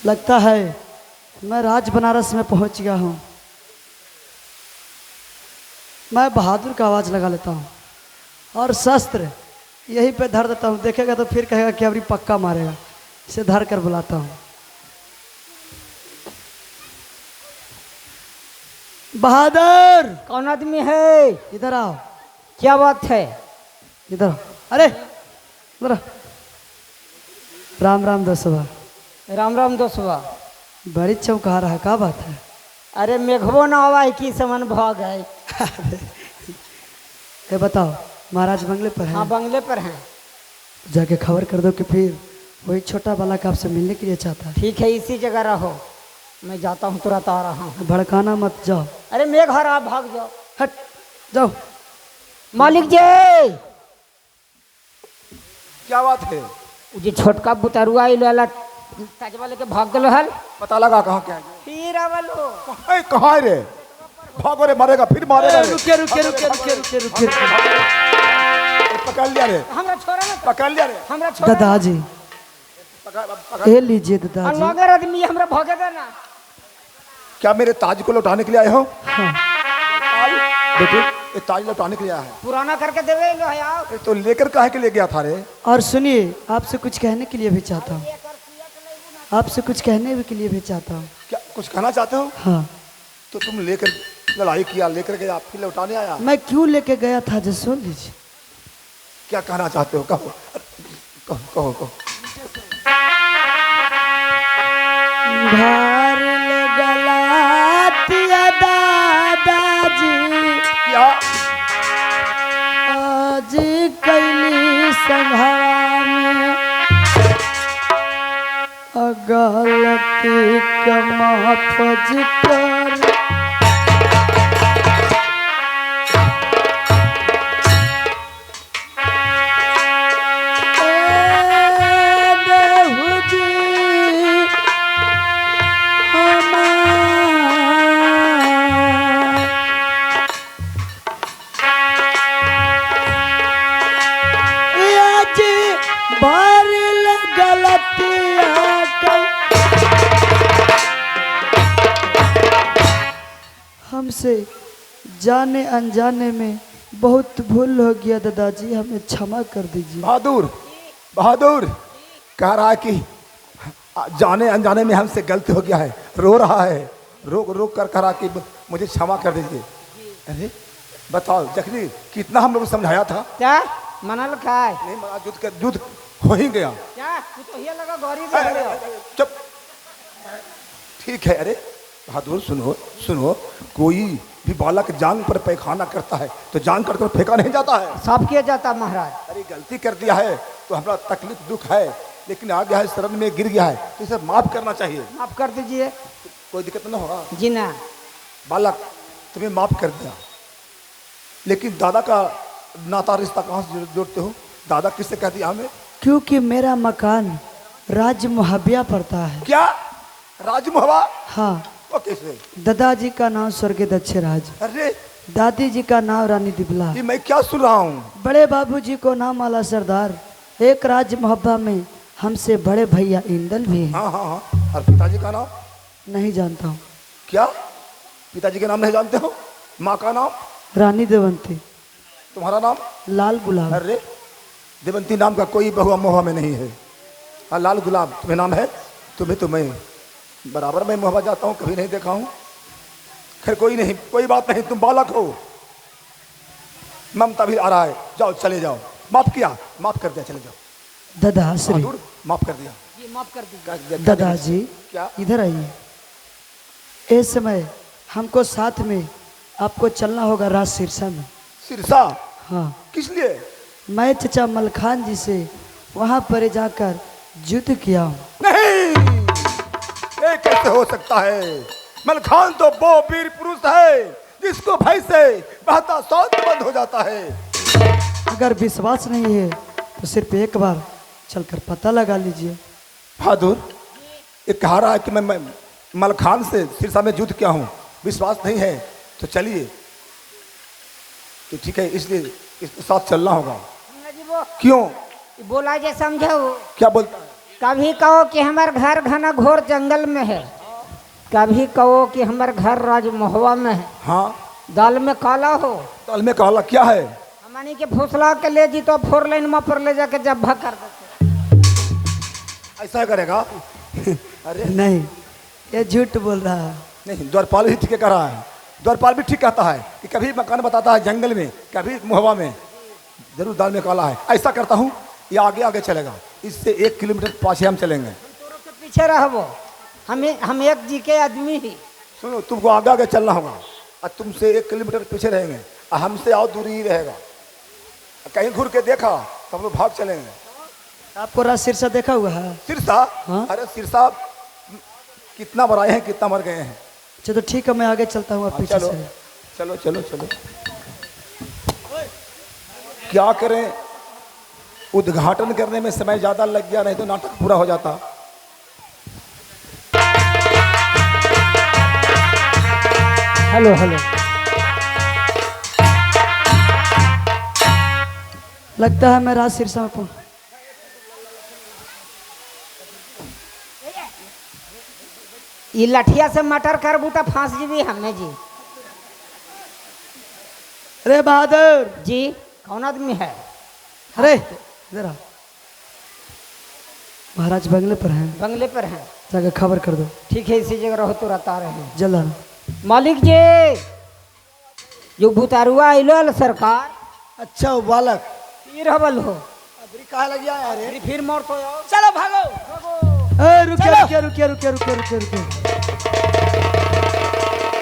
लगता है मैं राज बनारस में पहुंच गया हूं। मैं बहादुर का आवाज़ लगा लेता हूं और शस्त्र यहीं पे धर देता हूं। देखेगा तो फिर कहेगा कि अभी पक्का मारेगा। इसे धर कर बुलाता हूं। बहादुर, कौन आदमी है? इधर आओ। क्या बात है? इधर आओ। अरे इधर आओ। राम राम दोस्तवा। राम राम दोस्तवा। बड़ी चौंका रहा, क्या बात है? अरे मेघबो ना हवा की समन भाग है। ये बताओ, महाराज बंगले पर हैं? हाँ, बंगले पर हैं। जाके खबर कर दो कि फिर वही छोटा बालक का आपसे मिलने के लिए चाहता है। ठीक है, इसी जगह रहो, मैं जाता हूँ, तुरंत आ रहा हूँ। भड़काना मत, जाओ। अरे मेघ आ रहा, भाग जाओ। हट जाओ। मालिक जी, क्या बात है? जी छोटका बुतरुआ वाला ताजवा लेके भाग गलो हल। पता लगा कहाँ क्या है? फिर आवलो। कहाँ है रे? भागो रे, मारेगा फिर मारेगा रे। रुके रुके रुके रुके रुके रुके। पकड़ लिया रे, हमरा छोरा ना, पकड़ लिया रे। हमरा छोरा। दादाजी ये लीजिए दादाजी। अगर आदमी हमरा भागे देना। क्या मेरे ताज को लौटाने के लिए आए हो? हाँ। बेटे, ये ताज लौटाने के लिए आया है। पुराना करके देवे लो यार। ये तो लेकर काहे के लिए गया था रे? और सुनिए, आपसे कुछ कहने के लिए भी चाहता हूँ। आपसे कुछ कहने के लिए भी चाहता हूँ। क्या कुछ कहना चाहते हो? हाँ। तो तुम लेकर लड़ाई किया, लेकर गया, फिर लौटाने आया। मैं क्यों लेके गया था जो सुन लीजिए। क्या कहना चाहते हो? कहो कहो कहो कहो। भार गलातिया दादाजी क्या? आज कैली संघवा में गलती का माफज कर। हमसे जाने अनजाने में बहुत भूल हो गया दादाजी, हमें क्षमा कर दीजिए। बहादुर, बहादुर कह रहा है कि जाने अनजाने में हमसे गलती हो गया है, रो रहा है, रोक रोक कर कह रहा कि मुझे क्षमा कर दीजिए। अरे बताओ जखनी, कितना हम लोग समझाया था। क्या मनल खाए? नहीं मना, युद्ध हो ही गया। क्या तू तो ये लगा गौरी दे रहे हो। चुप। ठीक है। अरे बहादुर सुनो सुनो, कोई भी बालक जान पर पैखाना करता है तो जान कर फेंका नहीं जाता है। सब किया जाता महाराज। अरे गलती कर दिया है तो हमारा तकलीफ दुख है, लेकिन आ गया है, शरण में गिर गया है, तो इसे माफ करना चाहिए। माफ कर दीजिए। कोई दिक्कत ना होगा। जी ना। बालक तुम्हें माफ कर दिया, लेकिन दादा का नाता रिश्ता कहाँ से जोड़ते हो? दादा किससे कह दिया हमें? क्योंकि मेरा मकान राज मुहबिया पड़ता है। क्या राजमुहवा? हाँ। वो कैसे? दादाजी का नाम स्वर्गीय दक्षराज, अरे दादी जी का नाम रानी दिबला, ये मैं क्या सुन रहा हूँ? बड़े बाबूजी को नाम आला सरदार, एक राज मोहब्बा में हमसे बड़े भैया इंदल भी हैं। हाँ हाँ हाँ। और पिताजी का नाम? नहीं जानता हूँ। क्या पिताजी का नाम नहीं जानते हो? माँ का नाम? रानी देवंती। तुम्हारा नाम? लाल गुलाब। अरे देवंती नाम का कोई बहुआ मोहबा में नहीं है। हाँ, लाल गुलाब तुम्हें नाम है? तुम्हें तो मैं बराबर में मोहबा जाता हूँ, कभी नहीं देखा हूँ। खैर कोई नहीं, कोई बात नहीं, तुम बालक हो, ममता भी आ रहा है, जाओ चले जाओ। माफ किया, माफ कर दिया, चले जाओ। दादाश्री, बहादुर माफ कर दिया। जी माफ कर दीजिए। दादाजी क्या? इधर आइए। इस समय हमको साथ में आपको चलना होगा राज सिरसा में। सिरसा? हाँ। किस लिए? मैं चचा मलखान जी से वहाँ पर जाकर युद्ध किया हूँ। नहीं, ये कैसे हो सकता है? मलखान तो वो वीर पुरुष है जिसको भय से बहता सौत बंद हो जाता है। अगर विश्वास नहीं है तो सिर्फ एक बार चलकर पता लगा लीजिए। बहादुर ये कह रहा है कि मैं मलखान से सिरसा में युद्ध किया हूँ, विश्वास नहीं है तो चलिए। तो ठीक है, इसलिए इसके साथ चलना होगा। जी वो क्यों? बोला जे समझो। क्या बोलता है? कभी कहो कि हमार घर घना घोर जंगल में है, कभी कहो कि हमार घर राजमहवा में है। हाँ दाल में काला हो, दाल में काला क्या है? हमनी के फुसला के ले जी तो 4 लाइन में पर ले जाके जब्बा कर देते। ऐसा करेगा? अरे नहीं, ये झूठ बोल रहा है। नहीं, द्वारपाल भी ठीक कह रहा है। द्वारपाल भी ठीक कहता है कि कभी मकान बताता है जंगल में, कभी मुहवा में, जरूर दाल में काला है। ऐसा करता हूँ, ये आगे आगे चलेगा, इससे 1 किलोमीटर पाछे हम चलेंगे। के पीछे रहो, हम एक जी के आदमी ही। सुनो, तुमको आगे आगे चलना होगा और तुमसे 1 किलोमीटर पीछे रहेंगे और हमसे और दूरी ही रहेगा। कहीं घूर के देखा तो हम लोग भाग चलेंगे। आपको राज सिरसा देखा हुआ है? सिरसा? हाँ? अरे सिरसा कितना मराए हैं, कितना मर गए हैं। चलो ठीक है, मैं आगे चलता हूँ, आप पीछे चलो से। चलो चलो चलो। क्या करें, उद्घाटन करने में समय ज्यादा लग गया, नहीं तो नाटक पूरा हो जाता। हेलो हेलो, लगता है मैं राज सिरसा में पहुंच। ये लठिया से मटर कर बूटा फांस जीवी हमें जी। अरे बहादुर जी कौन आदमी है? अरे इधर आ। महाराज बंगले पर हैं, बंगले पर हैं। जाकर खबर कर दो। ठीक है, इसी जगह रहो, तुरंत आ रहे हैं। जल्द आना। मालिक जी, जो भूतारुआ आइलो सरकार। अच्छा, वो बालक तीर हवल हो, अभी कहाँ लग गया यार? अरे फिर मोड़ तो आओ। चलो भागो। रुकिए रुकिए रुकिए रुकिए रुकिए रुकिए रुकिए।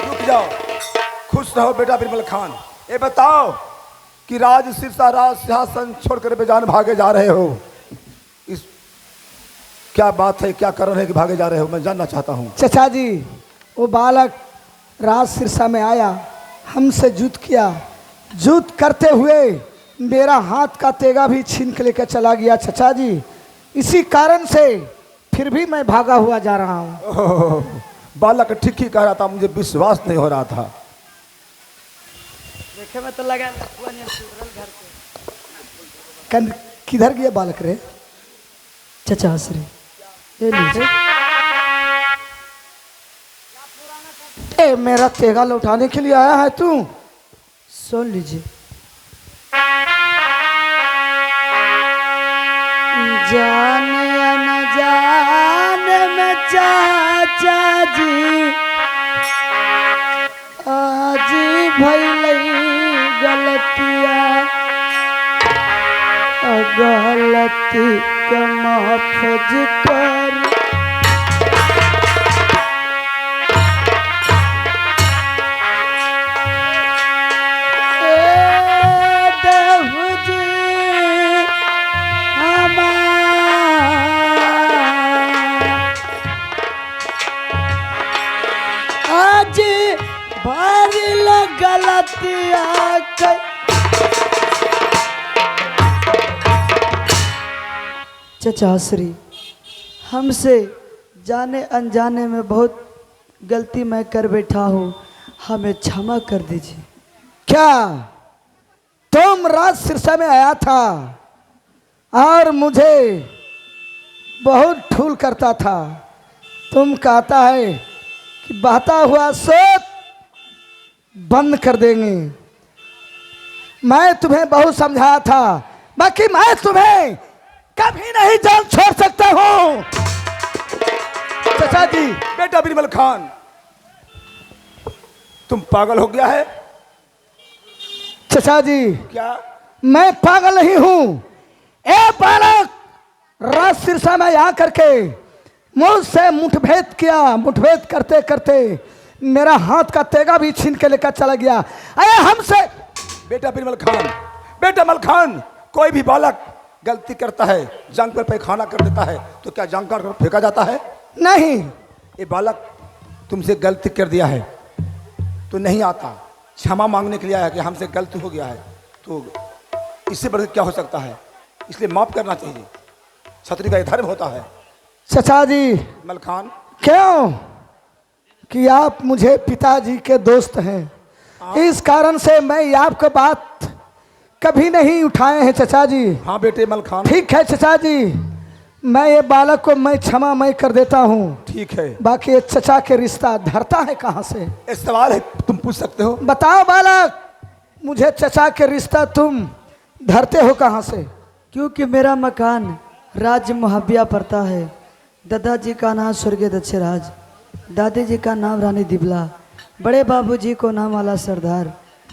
रुक जाओ, खुश रहो बेटा बिरबल खान। ये बताओ कि राज सिरसा राज सिंहासन छोड़कर बेजान भागे जा रहे हो, इस क्या बात है, क्या कारण है कि भागे जा रहे हो, मैं जानना चाहता हूँ। चचा जी, वो बालक राज सिरसा में आया, हमसे युद्ध किया, युद्ध करते हुए मेरा हाथ का तेगा भी छीन के लेकर चला गया चचा जी। इसी कारण से फिर भी मैं भागा हुआ जा रहा हूँ। बालक ठीक ही कह रहा था, मुझे विश्वास नहीं हो रहा था। देखे में तो लगा घर पे। किधर गया बालक रे? चचा श्री, ये लीजिए। ए, मेरा तेगा लौटाने के लिए आया है तू? सुन लीजिए। जाने अनजाने में चाचा जी आज भइलई गलतिया, गलती के माफज कर। आज भरिल गलतिया के चचा श्री, हमसे जाने अनजाने में बहुत गलती मैं कर बैठा हूँ, हमें क्षमा कर दीजिए। क्या तुम राज सिरसा में आया था और मुझे बहुत ठूल करता था? तुम कहता है कि बहता हुआ स्रोत बंद कर देंगे। मैं तुम्हें बहुत समझाया था, बाकी मैं तुम्हें कभी नहीं जान छोड़ सकता हूँ। चाचा जी, बेटा बिरबल खान, तुम पागल हो गया है चाचा जी? क्या? मैं पागल नहीं हूँ। ए बालक, राज सिरसा में आ करके मुझसे मुठभेद किया, मुठभेद करते करते मेरा हाथ का तेगा भी छीन के लेकर चला गया। अरे हमसे बेटा बिरबल खान, बेटा मल खान, कोई भी बालक गलती करता है, जांग पर पैखाना कर देता है, तो क्या जांग काट कर फेंका जाता है? नहीं। ये बालक तुमसे गलती कर दिया है तो नहीं आता, क्षमा मांगने के लिए आया कि हमसे गलती हो गया है, तो इससे बढ़कर क्या हो सकता है, इसलिए माफ करना चाहिए। छतरी का ये धर्म होता है। चाचा जी, मल खान, क्यों कि आप मुझे पिताजी के दोस्त हैं, इस कारण से मैं आपको बात कभी नहीं उठाए हैं चाचा जी। हाँ बेटे मल खान, ठीक है चाचा जी, मैं ये बालक को मैं क्षमा मैं कर देता हूँ। ठीक है, बाकी ये चचा के रिश्ता धरता है कहाँ से? एक सवाल है, तुम पूछ सकते हो। बताओ बालक, मुझे चचा के रिश्ता तुम धरते हो कहाँ से? क्योंकि मेरा मकान राज्य मुहब्बिया पड़ता है। दादाजी का नाम स्वर्गीय दक्षराज, दादी जी का नाम रानी दिबला, बड़े बाबूजी को नाम आला सरदार।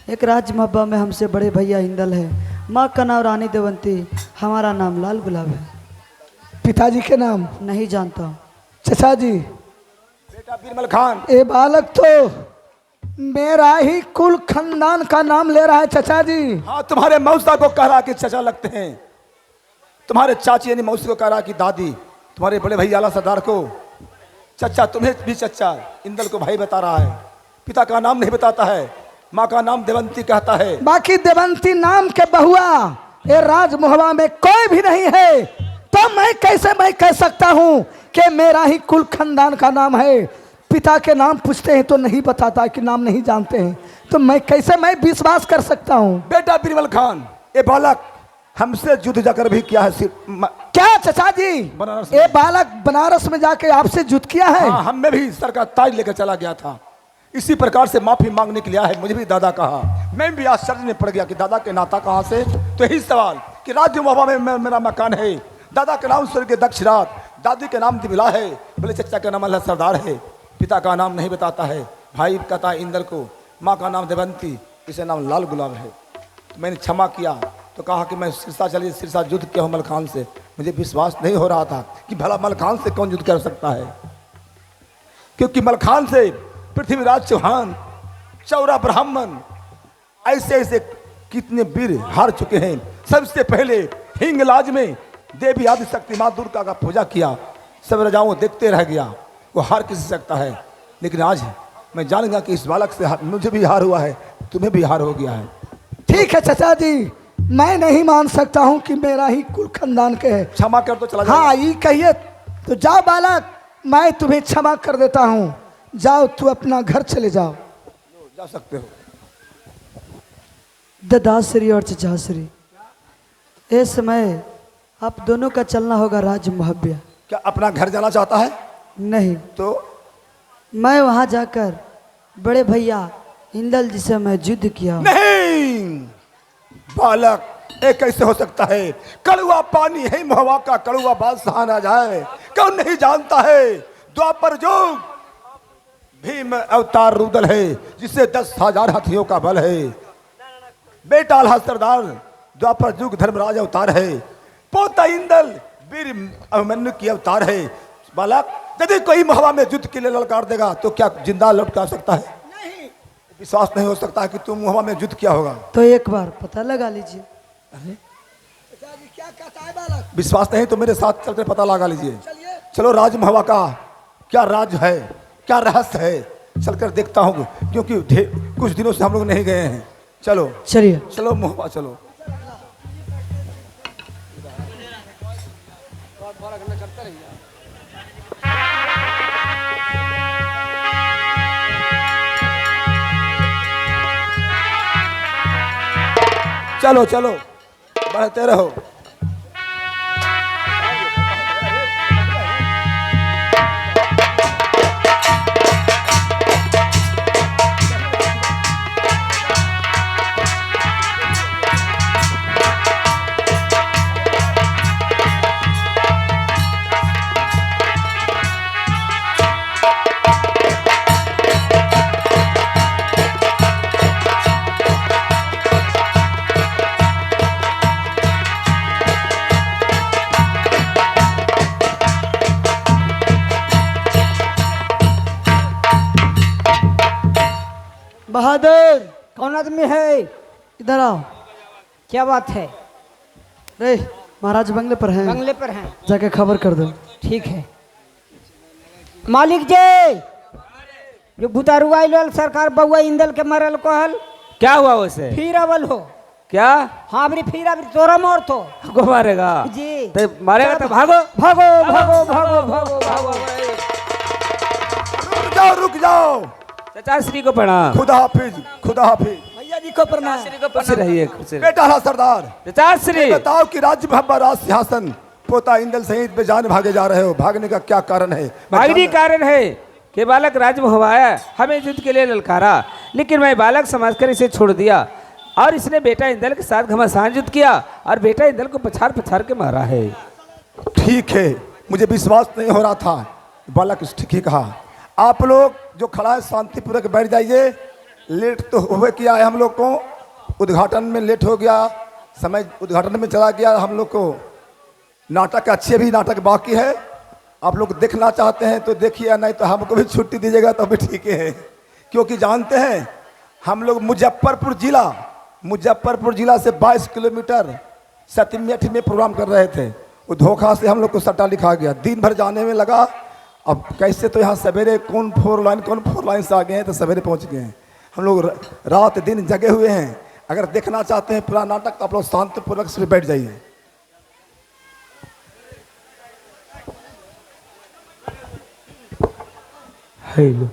एक राज मुहब्बा में हमसे बड़े भैया हिंदल है। माँ का नाम रानी देवंती, हमारा नाम लाल गुलाब है। पिताजी के नाम नहीं जानता हूँ। चचा जी, बेटा बीरबल खान, ये बालक तो मेरा ही कुल खानदान का नाम ले रहा है चचा जी। हाँ, तुम्हारे मौसा को कह रहा कि चचा लगते हैं, तुम्हारे चाची यानी मौसी को कह रहा कि दादी, तुम्हारे बड़े भैया आला सरदार को चचा, तुम्हें भी चचा, इंदल को भाई बता रहा है। पिता का नाम नहीं बताता है, माँ का नाम देवंती कहता है। बाकी देवंती नाम के बहुआ ये राज मुहब्बा में कोई भी नहीं है, तो मैं कैसे मैं कह सकता हूँ कि मेरा ही कुल खानदान का नाम है? पिता के नाम पूछते हैं तो नहीं बताता कि नाम नहीं जानते हैं, तो मैं कैसे मैं विश्वास कर सकता हूँ? बेटा बीरबल खान, ये बालक हमसे युद्ध जाकर भी किया है। क्या चचा जी, बनारस ये बालक बनारस में जाके आपसे युद्ध किया है? हाँ, हमें भी सर का ताज लेकर चला गया था। इसी प्रकार से माफी मांगने के लिए आया है। मुझे भी दादा कहा, मैं भी आश्चर्य में पड़ गया कि दादा के नाता कहाँ से। तो यही सवाल कि राज्य मुहब्बा में मेरा मकान है, दादा का नाम स्वर्गीय दक्षराज, दादी का नाम दिबला है, बोले चचा का नाम अल्लाह सरदार है। पिता का नाम नहीं बताता है, भाई कहता है इंदर को, माँ का नाम देवंती, इसे नाम लाल गुलाब है। तो मैंने क्षमा किया तो कहा कि मैं सिरसा चलिए, सिरसा युद्ध किया हूँ मलखान से। मुझे विश्वास नहीं हो रहा था कि भला मलखान से कौन युद्ध कर सकता है, क्योंकि मलखान से पृथ्वीराज चौहान, चौरा ब्राह्मण, ऐसे ऐसे कितने वीर हार चुके हैं। सबसे पहले हिंगलाज में देवी आदि शक्ति माँ दुर्गा का पूजा किया, सब राजाओं देखते रह गया, वो हार किसी सकता है। लेकिन आज मैं जान गया कि इस बालक से मुझे भी हार हुआ है, तुम्हें भी हार हो गया है। ठीक है चचा जी, मैं नहीं मान सकता हूँ कि मेरा ही कुल खानदान के है। क्षमा कर तो चला जाओ। हाँ, ये कहिए तो जाओ बालक, मैं तुम्हें क्षमा कर देता हूँ, जाओ तू अपना घर चले जाओ। जा सकते हो। दादाश्री और चचाश्री, इस समय आप दोनों का चलना होगा राज्य मुहब्बिया। क्या अपना घर जाना चाहता है? नहीं, तो मैं वहां जाकर बड़े भैया हिंदल जी से मैं युद्ध किया। नहीं बालक, ये कैसे हो सकता है? कड़वा पानी है मुहब्बा का, कड़वा बात सहा ना जाए। कौन नहीं जानता है द्वापर युग भीम अवतार रुदल है, जिसे 10,000 हाथियों का बल है। बेटा आल्हा सरदार द्वापर युग धर्मराज अवतार है। पोता इंदल वीर अभिमन्यु की अवतार है। बालक, यदि कोई मुहब्बा में युद्ध के लिए ललकार देगा तो क्या जिंदा लौट आ सकता है? नहीं। विश्वास नहीं हो सकता है कि तुम मुहब्बा में युद्ध किया होगा। तो एक बार पता लगा लीजिए। क्या कहता है बालक? विश्वास नहीं तो मेरे साथ चलकर पता लगा लीजिए। चलो, राज मुहब्बा का क्या राज है, क्या रहस्य है, चलकर देखता हूँ, क्योंकि कुछ दिनों से हम लोग नहीं गए हैं। चलो चलिए। चलो मुहब्बा, चलो। चलो चलो, बढ़ते रहो। बहादुर, कौन आदमी है? इधर आओ। क्या बात है? रे, महाराज बंगले पर हैं, बंगले पर हैं। जाके खबर कर दो। ठीक है मालिक जी, जो बुतारू आइल सरकार बउआ इंदल के मरल कहल, क्या हुआ उसे? फिर अवल हो क्या? हाँ, फिर अभी तोरा मोर तो को मारेगा जी। तो मारेगा तो भागो भागो भागो भागो भागो भागो। रुक जाओ, रुक जाओ। चचा श्री को प्रणाम। खुदा हाफिज, खुदा हाफिज। भैया जी को प्रणाम। खुश रहिए, खुश रहिए। बेटा आल्हा सरदार, चचा श्री, बताओ कि राज्य मुहब्बा राज सिंहासन पोता इंदल सहित बेजान भागे जा रहे हो, भागने का क्या कारण है? भागनी कारण है कि बालक राज में आया, हमें युद्ध के लिए ललकारा, लेकिन मैं बालक समझकर इसे छोड़ दिया और इसने बेटा इंदल के साथ घमासान युद्ध किया और बेटा इंदल को पछाड़ पछाड़ के मारा है। ठीक है, मुझे विश्वास नहीं हो रहा था। बालक ठीक ही कहा। आप लोग जो खड़ा है शांतिपूर्वक बैठ जाइए। लेट तो हुए किया है, हम लोग को उद्घाटन में लेट हो गया, समय उद्घाटन में चला गया। हम लोग को नाटक अच्छे भी नाटक बाकी है। आप लोग देखना चाहते हैं तो देखिए, नहीं तो हमको भी छुट्टी दीजिएगा तो भी ठीक है। क्योंकि जानते हैं हम लोग मुजफ्फरपुर जिला से 22 किलोमीटर सतमी में प्रोग्राम कर रहे थे। वो धोखा से हम लोग को सट्टा लिखा गया, दिन भर जाने में लगा। अब कैसे तो यहाँ सवेरे कौन 4 लाइन से आ गए हैं तो सवेरे पहुँच गए हैं। हम लोग रात दिन जगे हुए हैं। अगर देखना चाहते हैं पूरा नाटक तो आप लोग शांतिपूर्वक से बैठ जाइए। हेलो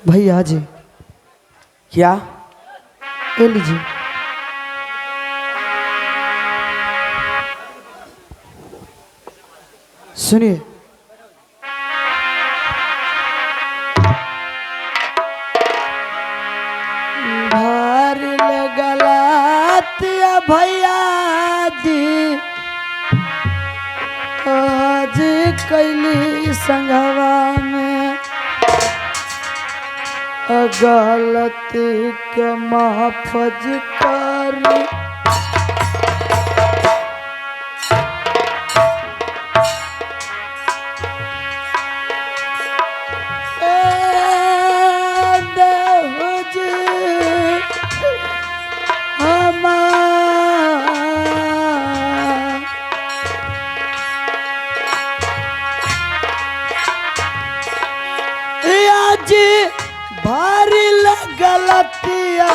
भैया जी, क्या? ले लीजिए। सुनिए, भार लगलातिया भैया जी, आज कैली संघवा में गलती के महफज करी। भारी गलतिया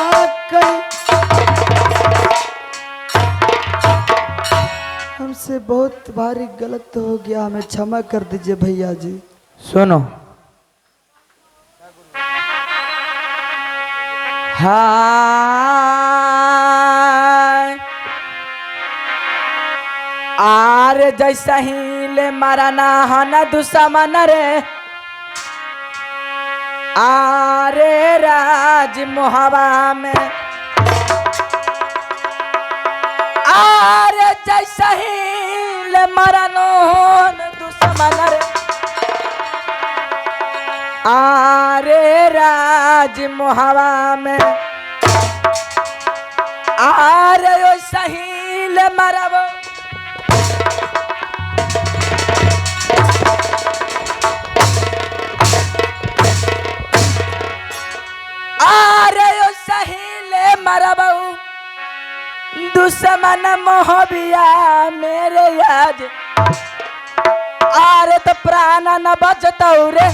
हमसे बहुत भारी गलत हो गया, हमें क्षमा कर दीजिए भैया जी। सुनो, हाय आरे जैसा ही ले मारा ना हना दुश्मन रे, आरे राज मोहबा में, आरे जैसा ही ले मारा नो दुश्मन रे, आरे राज मोहबा में, आरे वैसा ही ले मारा सहीले मरबऊ दुश्मन मोहबिया मेरे याद, आरे तो प्राण न बचतौ रे,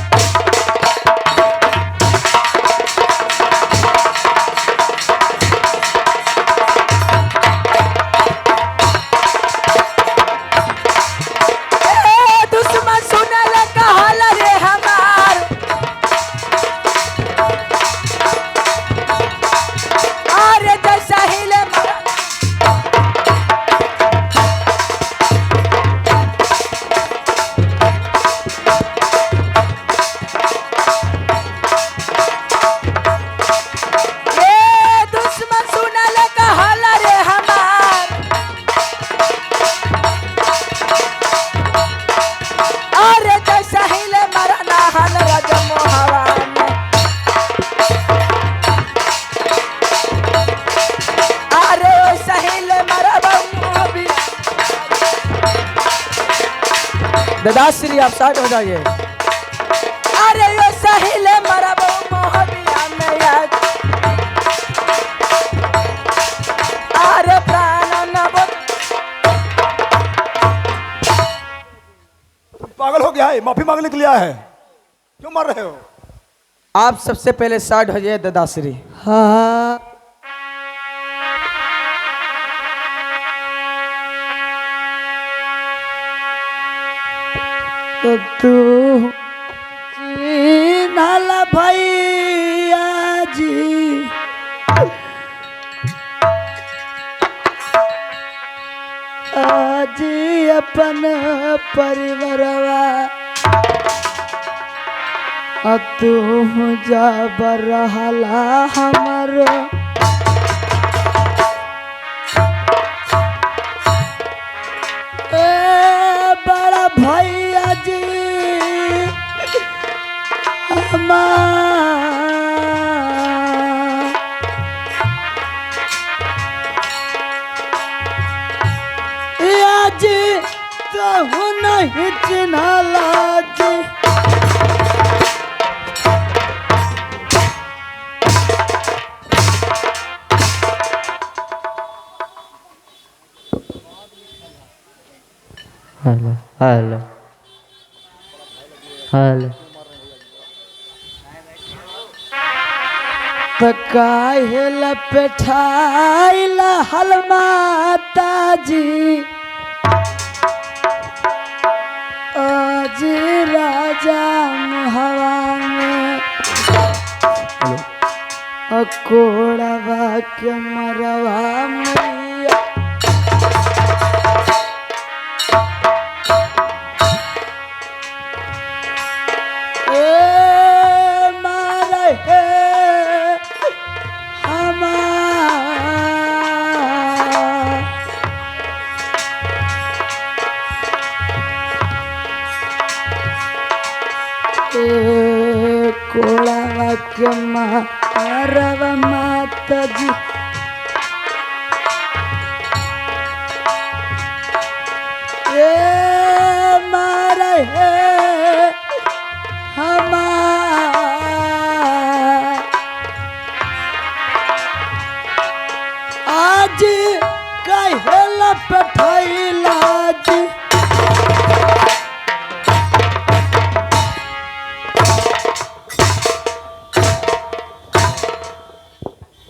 दुश्मन सुनल कहल रे हमार, आरे जैसा हिले दुश्मन सुनल कहल रे हमार, आरे जैसा हिले मरना हन राज मोहबा में, आरे वैसा हिले मरबऊ मोहबी। दादाश्री आप साइड हो जाइए। अरे यो सहिले मरबो मोहबिया में याद, अरे प्राण न पागल हो गया है, माफी मांगने के लिए आया है, क्यों मर रहे हो? आप सबसे पहले साइड हो जाइए दादाश्री। हाँ, तो तू जी नाला भैया जी, आ अपन परिवारवा तू जा बरहला हमर बड़ा भैया जी हमार आज तो नहीं चिन्हला जी हेलो हेलो हेलो तो काहे लपेठाइला हल माता जी आज राजा हवा में कोड़वा के मरवा मैया कोड़वा के मारवा माता जी मारे हमार आज कहे लपठैला जी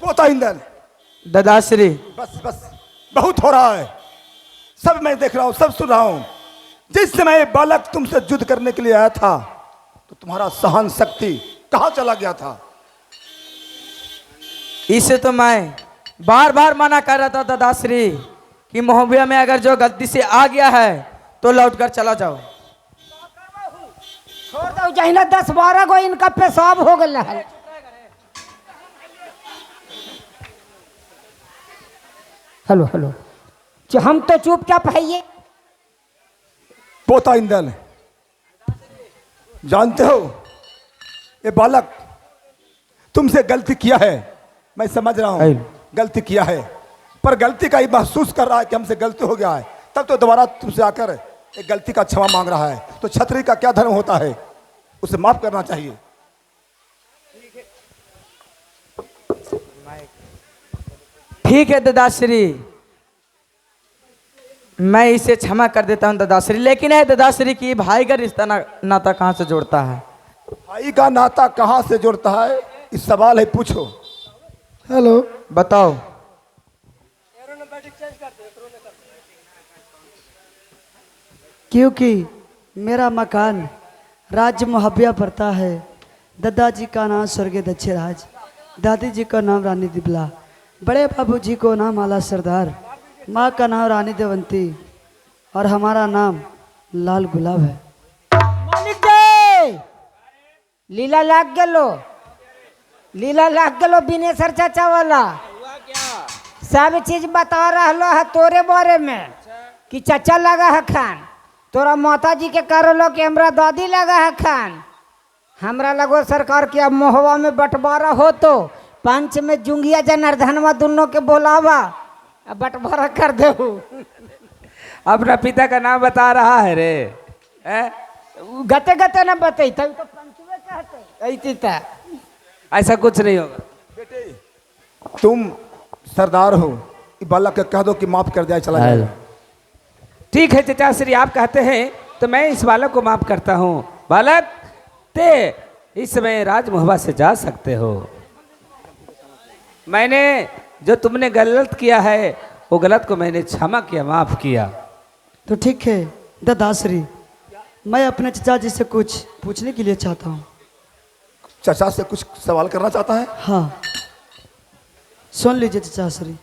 पोता इंदल, दादाश्री बस बस बहुत हो रहा है। सब मैं देख रहा हूं, सब सुन रहा हूं। जिस समय बालक तुमसे युद्ध करने के लिए आया था तो तुम्हारा सहन शक्ति कहां चला गया था? इसे तो मैं बार बार मना कर रहा था दादाश्री कि मोहबिया में अगर जो गलती से आ गया है तो लौट कर चला जाओ। छोड़ दो जहिना 10-12 गो इनका पेशाब हो गया है। हेलो हेलो हम तो चुपचाप है ये। पोता इंदल, जानते हो ये बालक तुमसे गलती किया है, मैं समझ रहा हूं गलती किया है, पर गलती का ही महसूस कर रहा है कि हमसे गलती हो गया है, तब तो दोबारा तुमसे आकर एक गलती का क्षमा मांग रहा है। तो छत्री का क्या धर्म होता है, उसे माफ करना चाहिए। ठीक है दादाश्री, मैं इसे क्षमा कर देता हूं दादाश्री, लेकिन है दादाश्री की भाई का रिश्ता नाता कहाँ से जोड़ता है? भाई का नाता कहां से जोड़ता है, इस सवाल है, पूछो। हेलो बताओ। क्योंकि मेरा मकान राज्य मुहबिया पड़ता है। दादाजी का नाम स्वर्गीय दक्षराज, दादी जी का नाम रानी दिबला, बड़े बाबू जी को नाम आला सरदार, माँ का नाम रानी देवंती और हमारा नाम लाल गुलाब है। मालिक जी, लीला लाग गेलो, लीला लाग गेलो बिनेसर चाचा वाला। सब चीज बता रहा है तोरे बारे में कि चाचा लगा है खान, तोरा माता जी के करो कि हमरा दादी लगा है खान। हमरा लगो सरकार के अब मोहवा में बंटवारा हो तो पंच में जुंगिया जनार्दनवा दोनों के बोलावा, अब बंटवारा कर दे। अपना पिता का नाम बता रहा है रे, गते गते न बते तभी तो पंचवे कहते ऐती। ऐसा कुछ नहीं होगा। बेटे तुम सरदार हो, ये बालक को कह दो कि माफ कर दिया, चला जाए। ठीक है चाचा श्री, आप कहते हैं तो मैं इस बालक को माफ करता हूँ। बालक ते इस समय राजमहबा से जा सकते हो। मैंने जो तुमने गलत किया है वो गलत को मैंने क्षमा किया, माफ किया। तो ठीक है दादाश्री, मैं अपने चाचा जी से कुछ पूछने के लिए चाहता हूँ। चाचा से कुछ सवाल करना चाहता है? हाँ सुन लीजिए चाचा श्री।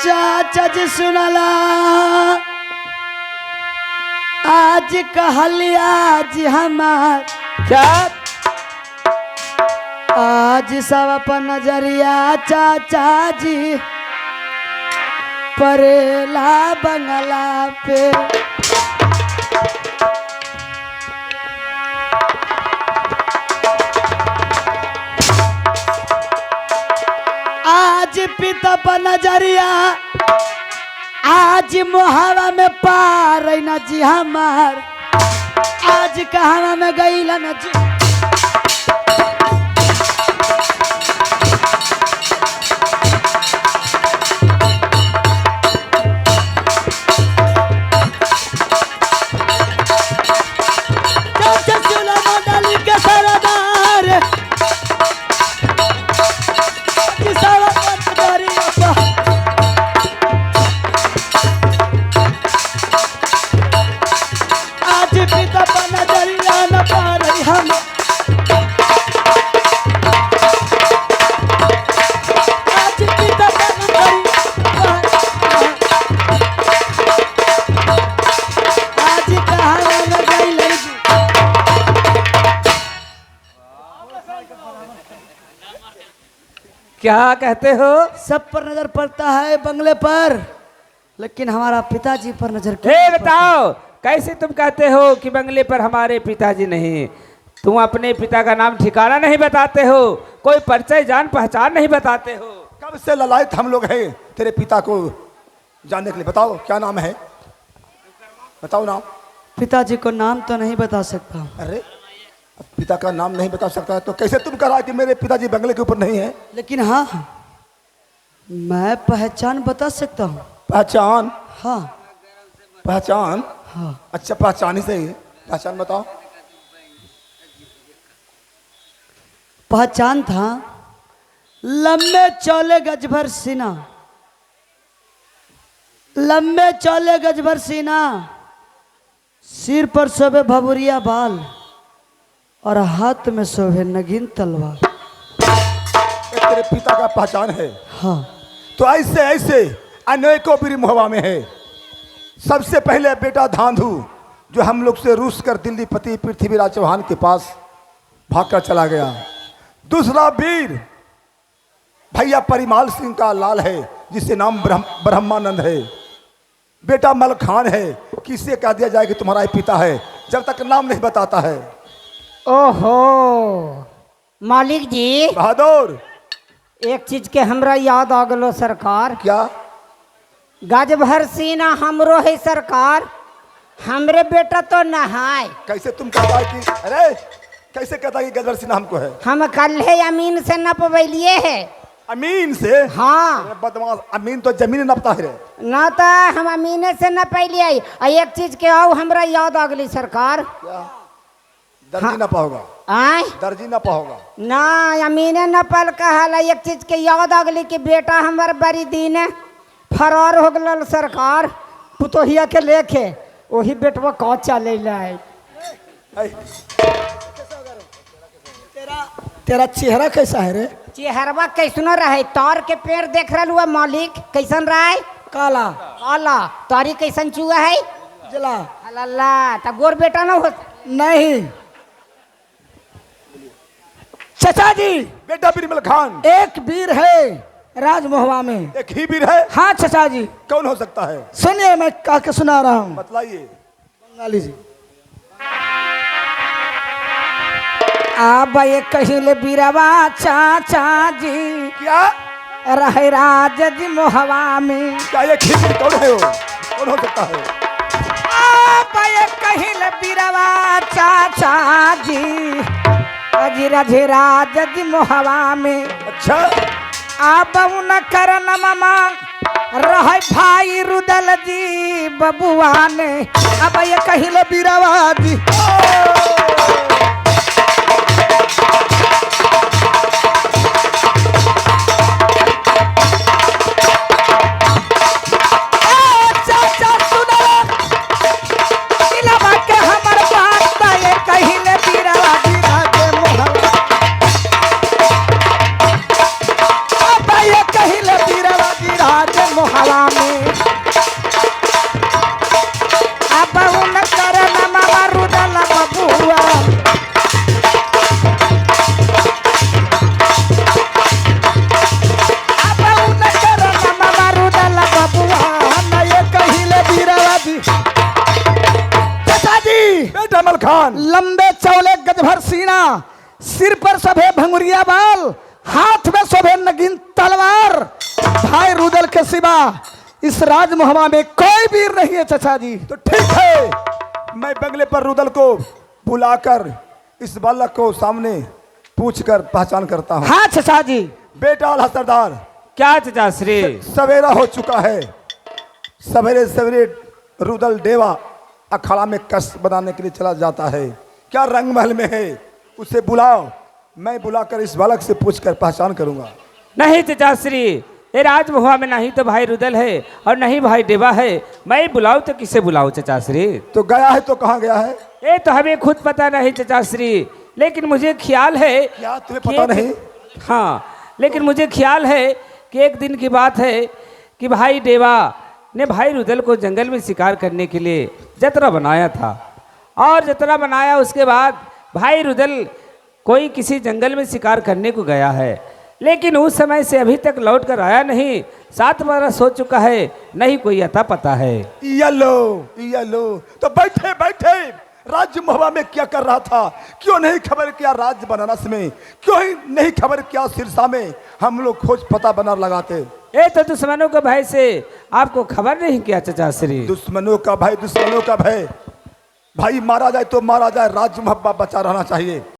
चाचा जी सुनला आज कहलिया जी हमार क्या? आज सब अपन नजरिया चाचा जी परेला बंगला पे। आज पिता पर नजरिया आज मुहावा में पार न जी हमार आज कहवा में गईला न जी। क्या कहते हो? सब पर नजर पड़ता है बंगले पर, लेकिन हमारा पिताजी पर नजर क्यों हे नहीं पड़ता? बताओ, कैसे तुम कहते हो कि बंगले पर हमारे पिताजी नहीं? तुम अपने पिता का नाम ठिकाना नहीं बताते हो, कोई परिचय जान पहचान नहीं बताते हो। कब से ललायत हम लोग हैं तेरे पिता को जानने के लिए। बताओ क्या नाम है, बताओ नाम। पिताजी को नाम तो नहीं बता सकता। अरे अब पिता का नाम नहीं बता सकता तो कैसे तुम कहा कि मेरे पिताजी बंगले के ऊपर नहीं है? लेकिन हाँ, मैं पहचान बता सकता हूँ। पहचान? हाँ पहचान? हाँ। अच्छा पहचान ही सही है, पहचान बताओ। पहचान था लंबे चौले गजभर सीना, लंबे चौले गजभर सीना, सिर पर शोभे भभुरिया बाल और हाथ में शोभे नगीन तलवार। ये तेरे पिता का पहचान है? हाँ। तो ऐसे ऐसे अनेकों बीरी मुहवा में है। सबसे पहले बेटा धांधु जो हम लोग से रूस कर दिल्ली पति पृथ्वीराज चौहान के पास भागकर चला गया। दूसरा वीर भैया परिमाल सिंह का लाल है जिससे नाम ब्रह्मानंद है। बेटा मलखान है, किससे कह दिया जाए कि तुम्हारा ही पिता है जब तक नाम नहीं बताता है। ओहो मालिक जी, बहादुर एक चीज के हमरा याद आ गलो सरकार। क्या? गज भर सीना हमरो है सरकार, हमरे बेटा तो नहाय। कैसे तुम कहता है कि अरे कैसे कहता है कि गजर सिन्हा हमको है? हम कल है अमीन से नपवैलिए है। अमीन से? हाँ। अरे बदमाश, अमीन तो जमीन नपता है रे। ना तो हम अमीने से नपैलिए। एक चीज के आओ हमरा याद आ गली सरकार। क्या? दर्जी न पाओगा? आय दर्जी न पाओगा? ना अमीने नपल कहल। एक चीज के याद आ गली कि बेटा हमार बड़ी दिन फरार हो गल सरकार, पुतोहिया के लेके। वही बेटवा कहाँ चले लाए। तेरा चेहरा कैसा है रे? चेहरवा कैसनो रहे? तार के पेड़ देख रहा हुआ मालिक, कैसन रहा? काला काला। तारी कैसन चुआ है? जला अल्लाह, तब गोर बेटा ना हो? नहीं। चाचा जी, बेटा बिरबल खान एक वीर है राजमहुआ में। एक ही वीर है? हाँ चाचा जी। कौन हो सकता है? सुनिए मैं कह के सुना रहा हूँ। बतलाइए। बंगाली जी। अब ये कहिले बीरवा चाचा जी क्या? रहे राज जी मोहवा में। क्या ये खिचड़ी कौन है? वो कौन हो सकता है? अब ये कहिले बीरवा चाचा जी अजी रजे राज जी मोहवा में। अच्छा अब न करन मामा रहे भाई रुदल जी बबुआ ने। अब ये कहिले बीरवा जी चाचा सुनो, इलावा के हमर बात ये कहिले बीरा पहचान। लंबे चौले गजभर सीना, सिर पर शोभे भंगुरिया बाल, हाथ में शोभे नगीन तलवार। भाई रुदल के सिवा इस राजमहल में कोई वीर नहीं है चाचा जी। तो ठीक है, मैं बंगले पर रुदल को बुलाकर इस बालक को सामने पूछकर पहचान करता हूँ। हाँ चाचा जी। बेटा आला सरदार, क्या चाचा श्री? सवेरा हो चुका है। सवेरे सवेरे रुदल देवा अखाड़ा में कष्ट बनाने के लिए चला जाता है। क्या रंग महल में है? उसे बुलाओ, मैं बुलाकर इस बालक से पूछकर पहचान करूंगा। नहीं चाचा श्री, ये राजमहुआ में नहीं तो भाई रुदल है और नहीं भाई देवा है। मैं बुलाऊं तो किसे बुलाऊं चाचा श्री? तो गया है तो कहाँ गया है? ये तो हमें खुद पता नहीं चाचा श्री, लेकिन मुझे ख्याल है। क्या तुम्हें कि पता नहीं? हाँ, लेकिन मुझे ख्याल है कि एक दिन की बात है कि भाई देवा ने भाई रुदल को जंगल में शिकार करने के लिए जतरा बनाया था। और जतरा बनाया उसके बाद भाई रुदल कोई किसी जंगल में शिकार करने को गया है, लेकिन उस समय से अभी तक लौट कर आया नहीं। 7 बरस हो चुका है, नहीं कोई अता पता है। ये लो तो बैठे बैठे राज्य महुआ में क्या कर रहा था? क्यों नहीं खबर किया राज्य बनारस में? क्यों ही नहीं खबर किया सिरसा में? हम लोग खोज पता बना लगाते। ये तो दुश्मनों के भय से आपको खबर नहीं किया चाचा श्री। दुश्मनों का भय, दुश्मनों का भय। भाई मारा जाए तो मारा जाए, राज्य महब्बा बचा रहना चाहिए।